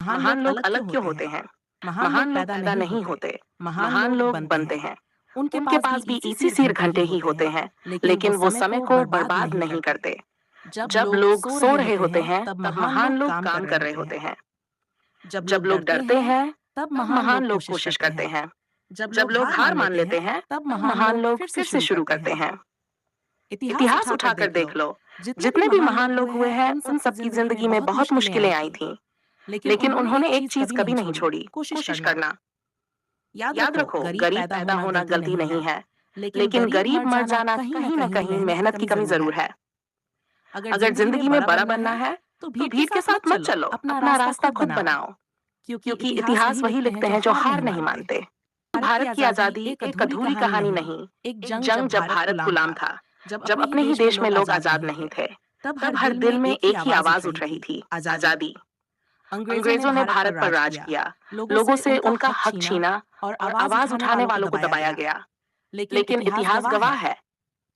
महान लोग अलग क्यों होते हैं? महान लोग पैदा नहीं होते, महान लोग बनते हैं। उनके पास भी इसी सिर घंटे ही होते हैं, लेकिन वो समय को बर्बाद नहीं करते। जब लोग सो रहे होते हैं, तब महान लोग काम कर रहे होते हैं। जब लोग डरते हैं, तब महान लोग कोशिश करते हैं। जब लोग हार मान लेते हैं, तब महान लोग फिर से शुरू करते हैं। इतिहास उठाकर देख लो, जितने भी महान लोग हुए हैं, उन सबकी जिंदगी में बहुत मुश्किलें आई थीं, लेकिन उन्होंने एक चीज कभी नहीं छोड़ी, कोशिश करना। याद रखो, गरीब पैदा होना गलती नहीं है, लेकिन गरीब मर जाना कहीं न कहीं मेहनत की कमी जरूर है। अगर जिंदगी में बड़ा बनना है, तो भीड़ के साथ मत चलो, अपना रास्ता खुद बनाओ, क्योंकि इतिहास वही लिखते हैं जो हार नहीं मानते। भारत की आजादी एक अधूरी कहानी नहीं, एक जंग जब भारत गुलाम था, जब अपने ही देश में लोग आजाद नहीं थे, तब हर दिल में एक ही आवाज उठ रही थी, आजादी। अंग्रेजों ने भारत पर राज किया, लोगों से उनका हक छीना और आवाज उठाने वालों को दबाया गया। लेकिन इतिहास गवाह है,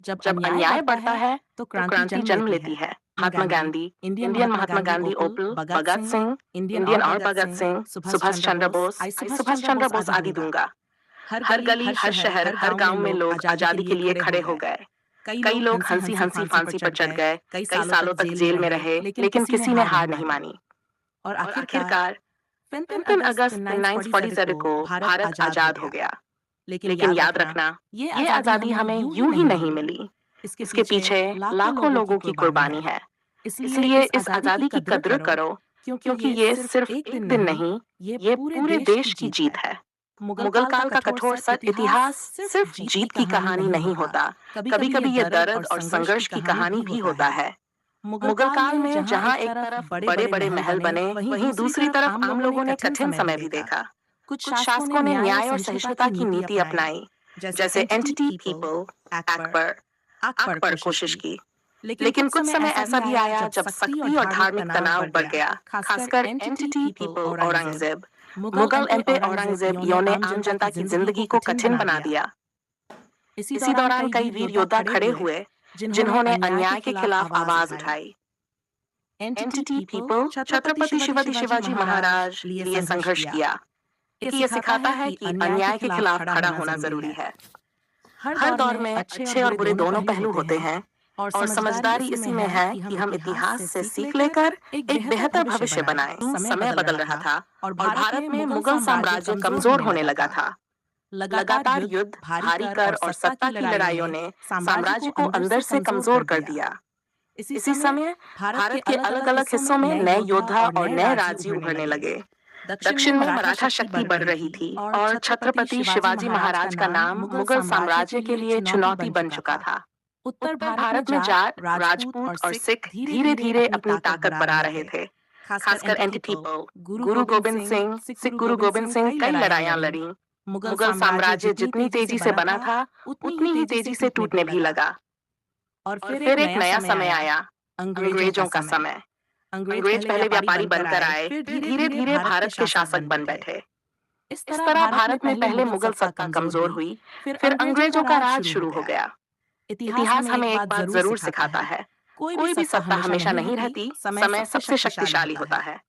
जब अन्याय बढ़ता है तो क्रांति जन्म लेती है। महात्मा गांधी, इंडियन महात्मा गांधी ओपल, भगत सिंह, इंडियन और भगत सिंह, सुभाष चंद्र बोस, सुभाष चंद्र बोस आदि दूंगा। हर गली, हर शहर, हर गांव में लोग आजादी के लिए खड़े हो गए। कई लोग हंसी हंसी फांसी पर चढ़ गए, कई सालों तक जेल में रहे, लेकिन किसी ने हार नहीं मानी। और आखिरकार 15 अगस्त 1947 को भारत आजाद हो गया। लेकिन याद रखना, ये आजादी हमें यूं ही नहीं मिली। इसके पीछे लाखों लोगों की कुर्बानी है। इसलिए इस आजादी की कद्र करो, क्योंकि ये सिर्फ एक दिन नहीं, ये पूरे देश की जीत है। मुगल काल का कठोर सत्य इतिहास सिर्फ जीत की कहानी नहीं होता, कभी कभी ये दर्द और संघर्ष की कहानी भी होता है। मुगल काल में जहां एक तरफ बड़े बड़े महल बने, वहीं दूसरी तरफ आम लोगों ने कठिन समय भी देखा। कुछ शासकों ने न्याय और सहिष्णुता की नीति अपनाई, जैसे एंटिटी पीपल, अकबर कोशिश की। लेकिन कुछ समय ऐसा भी आया जब सख्ती और धार्मिक तनाव बढ़ गया, खासकर entity people Aurangzeb. Mughal empire Aurangzeb ने आम जनता की जिंदगी को कठिन बना दिया। इसी दौरान कई वीर योद्धा खड़े हुए, जिन्होंने अन्याय के खिलाफ आवाज उठाई। एंटिटी पीपल छत्रपति शिवाजी शिवाजी महाराज लिए संघर्ष किया। ये सिखाता है कि अन्याय के खिलाफ खड़ा होना जरूरी है। हर दौर में अच्छे और बुरे दोनों पहलू होते हैं, और समझदारी इसी में है कि हम इतिहास से सीख लेकर एक बेहतर भविष्य बनाएं। समय बदल रहा था और भारत में मुगल साम्राज्य कमजोर होने लगा था। लगातार युद्ध, भारी कर और सत्ता की लड़ाइयों ने साम्राज्य को अंदर से कमजोर कर दिया। इसी समय भारत के अलग अलग हिस्सों में नए योद्धा और नए राज्य उभरने लगे। दक्षिण में मराठा शक्ति बढ़ रही थी और छत्रपति शिवाजी महाराज का नाम मुगल साम्राज्य के लिए चुनौती बन चुका था। उत्तर भारत में जाट, राजपूत और सिख धीरे धीरे अपनी ताकत बढ़ा रहे थे, खासकर एंटिटी पीपल। गुरु गोबिंद सिंह कई लड़ाइयां लड़ी। मुगल साम्राज्य जितनी तेजी से बना था, उतनी ही तेजी से टूटने भी लगा। और फिर एक नया समय आया, अंग्रेजों का समय। अंग्रेज पहले व्यापारी बनकर आए, फिर धीरे धीरे भारत के शासक बन बैठे। इस तरह भारत में पहले मुगल सत्ता कमजोर हुई, फिर अंग्रेजों का राज शुरू हो गया। इतिहास हमें एक बात जरूर सिखाता है, कोई भी सत्ता हमेशा नहीं रहती, समय सबसे शक्तिशाली होता है।